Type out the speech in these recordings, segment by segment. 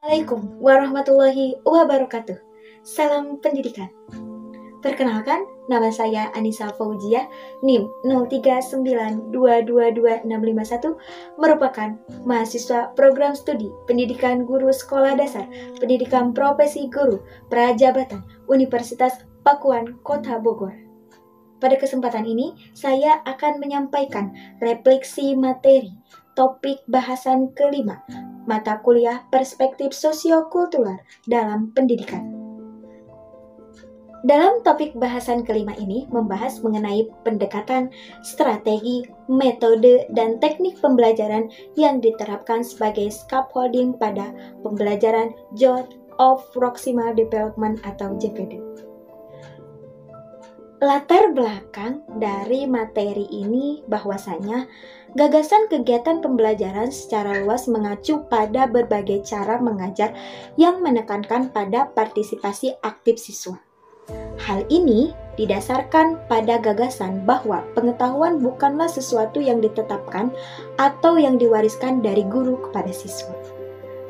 Assalamualaikum warahmatullahi wabarakatuh. Salam pendidikan. Perkenalkan, nama saya Anissa Fauziah, NIM 0392222651, merupakan mahasiswa program studi Pendidikan Guru Sekolah Dasar, Pendidikan Profesi Guru, Prajabatan, Universitas Pakuan, Kota Bogor. Pada kesempatan ini, saya akan menyampaikan refleksi materi topik bahasan kelima, mata kuliah perspektif sosiokultural dalam pendidikan. Dalam topik bahasan kelima ini membahas mengenai pendekatan, strategi, metode, dan teknik pembelajaran yang diterapkan sebagai scaffolding pada pembelajaran Joint of Proximal Development atau JPD. Latar belakang dari materi ini bahwasanya gagasan kegiatan pembelajaran secara luas mengacu pada berbagai cara mengajar yang menekankan pada partisipasi aktif siswa. Hal ini didasarkan pada gagasan bahwa pengetahuan bukanlah sesuatu yang ditetapkan atau yang diwariskan dari guru kepada siswa,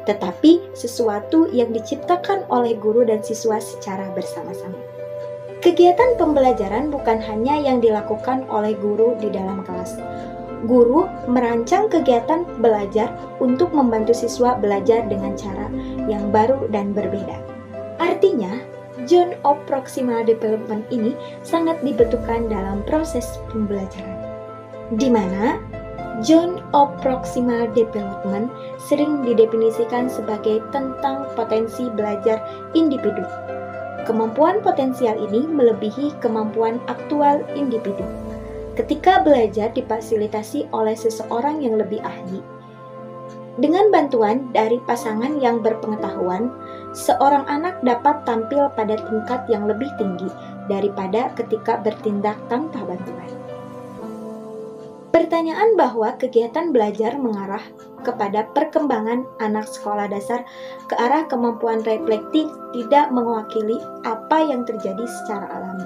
tetapi sesuatu yang diciptakan oleh guru dan siswa secara bersama-sama. Kegiatan pembelajaran bukan hanya yang dilakukan oleh guru di dalam kelas. Guru merancang kegiatan belajar untuk membantu siswa belajar dengan cara yang baru dan berbeda. Artinya, Joint of Proximal Development ini sangat dibutuhkan dalam proses pembelajaran, di mana Joint of Proximal Development sering didefinisikan sebagai tentang potensi belajar individu. Kemampuan potensial ini melebihi kemampuan aktual individu. Ketika belajar difasilitasi oleh seseorang yang lebih ahli, dengan bantuan dari pasangan yang berpengetahuan, seorang anak dapat tampil pada tingkat yang lebih tinggi daripada ketika bertindak tanpa bantuan. Pertanyaan bahwa kegiatan belajar mengarah kepada perkembangan anak sekolah dasar ke arah kemampuan reflektif tidak mewakili apa yang terjadi secara alami.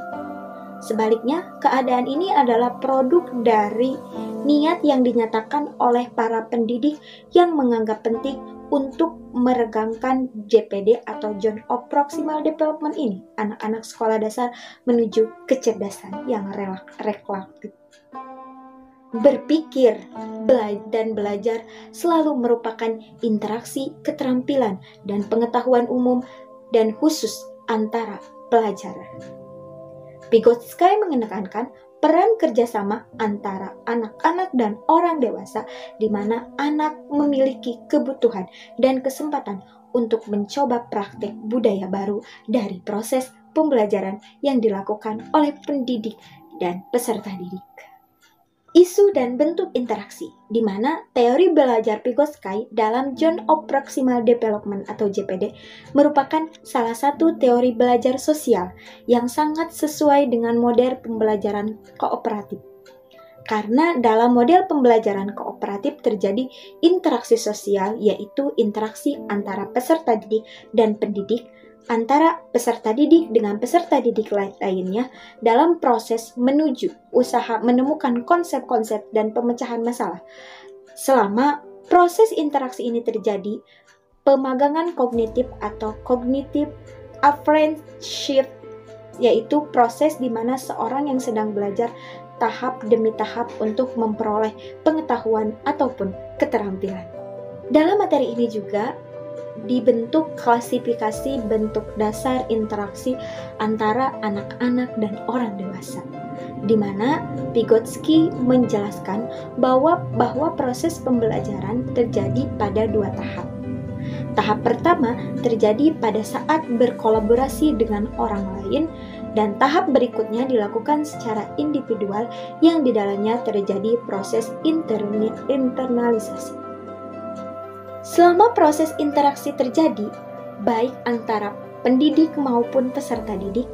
Sebaliknya, keadaan ini adalah produk dari niat yang dinyatakan oleh para pendidik yang menganggap penting untuk meregangkan JPD atau Joint of Proximal Development ini, anak-anak sekolah dasar menuju kecerdasan yang reflektif. Berpikir dan belajar selalu merupakan interaksi keterampilan dan pengetahuan umum dan khusus antara pelajar. Vygotsky menekankan peran kerjasama antara anak-anak dan orang dewasa, di mana anak memiliki kebutuhan dan kesempatan untuk mencoba praktek budaya baru dari proses pembelajaran yang dilakukan oleh pendidik dan peserta didik. Isu dan bentuk interaksi, di mana teori belajar Vygotsky dalam Joint of Proximal Development atau JPD merupakan salah satu teori belajar sosial yang sangat sesuai dengan model pembelajaran kooperatif. Karena dalam model pembelajaran kooperatif terjadi interaksi sosial, yaitu interaksi antara peserta didik dan pendidik, antara peserta didik dengan peserta didik lainnya dalam proses menuju usaha menemukan konsep-konsep dan pemecahan masalah. Selama proses interaksi ini terjadi, pemagangan kognitif atau cognitive apprenticeship, yaitu proses di mana seorang yang sedang belajar tahap demi tahap untuk memperoleh pengetahuan ataupun keterampilan. Dalam materi ini juga dibentuk klasifikasi bentuk dasar interaksi antara anak-anak dan orang dewasa, di mana Vygotsky menjelaskan bahwa proses pembelajaran terjadi pada dua tahap. Tahap pertama terjadi pada saat berkolaborasi dengan orang lain, dan tahap berikutnya dilakukan secara individual yang di dalamnya terjadi proses internalisasi. Selama proses interaksi terjadi, baik antara pendidik maupun peserta didik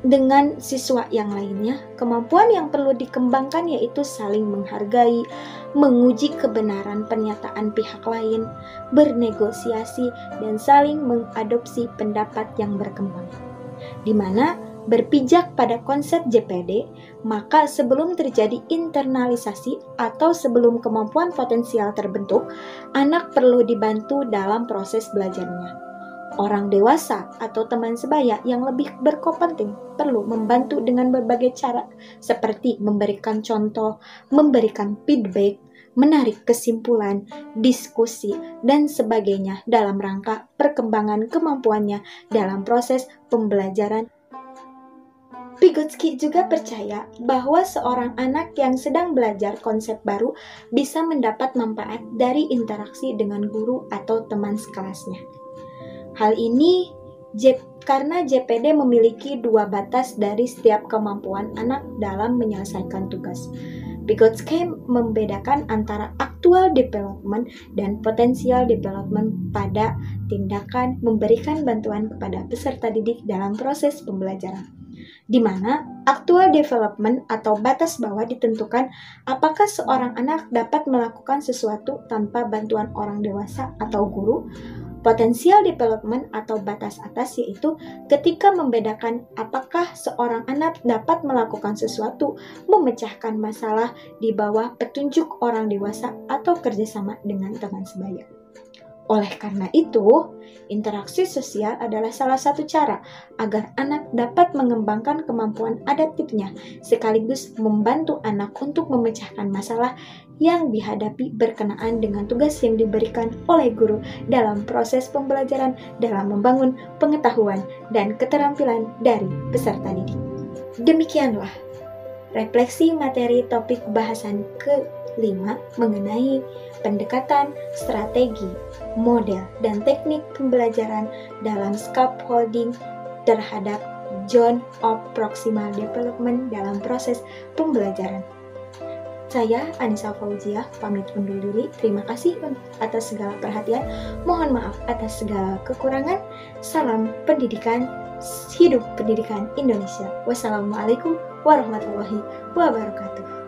dengan siswa yang lainnya, kemampuan yang perlu dikembangkan yaitu saling menghargai, menguji kebenaran pernyataan pihak lain, bernegosiasi, dan saling mengadopsi pendapat yang berkembang. Di mana Berpijak pada konsep JPD, maka sebelum terjadi internalisasi atau sebelum kemampuan potensial terbentuk, anak perlu dibantu dalam proses belajarnya. Orang dewasa atau teman sebaya yang lebih berkompeten perlu membantu dengan berbagai cara, seperti memberikan contoh, memberikan feedback, menarik kesimpulan, diskusi, dan sebagainya dalam rangka perkembangan kemampuannya dalam proses pembelajaran. Vygotsky juga percaya bahwa seorang anak yang sedang belajar konsep baru bisa mendapat manfaat dari interaksi dengan guru atau teman sekelasnya. Hal ini karena JPD memiliki dua batas dari setiap kemampuan anak dalam menyelesaikan tugas. Vygotsky membedakan antara actual development dan potential development pada tindakan memberikan bantuan kepada peserta didik dalam proses pembelajaran, di mana actual development atau batas bawah ditentukan apakah seorang anak dapat melakukan sesuatu tanpa bantuan orang dewasa atau guru. Potensial development atau batas atas yaitu ketika membedakan apakah seorang anak dapat melakukan sesuatu, memecahkan masalah di bawah petunjuk orang dewasa atau kerjasama dengan teman sebaya. Oleh karena itu, interaksi sosial adalah salah satu cara agar anak dapat mengembangkan kemampuan adaptifnya, sekaligus membantu anak untuk memecahkan masalah yang dihadapi berkenaan dengan tugas yang diberikan oleh guru dalam proses pembelajaran dalam membangun pengetahuan dan keterampilan dari peserta didik. Demikianlah refleksi materi topik bahasan ke-5 mengenai pendekatan, strategi, model, dan teknik pembelajaran dalam scaffolding terhadap zone of proximal development dalam proses pembelajaran. Saya Anissa Fauziah pamit undur diri. Terima kasih atas segala perhatian. Mohon maaf atas segala kekurangan. Salam pendidikan, hidup pendidikan Indonesia. Wassalamualaikum warahmatullahi wabarakatuh.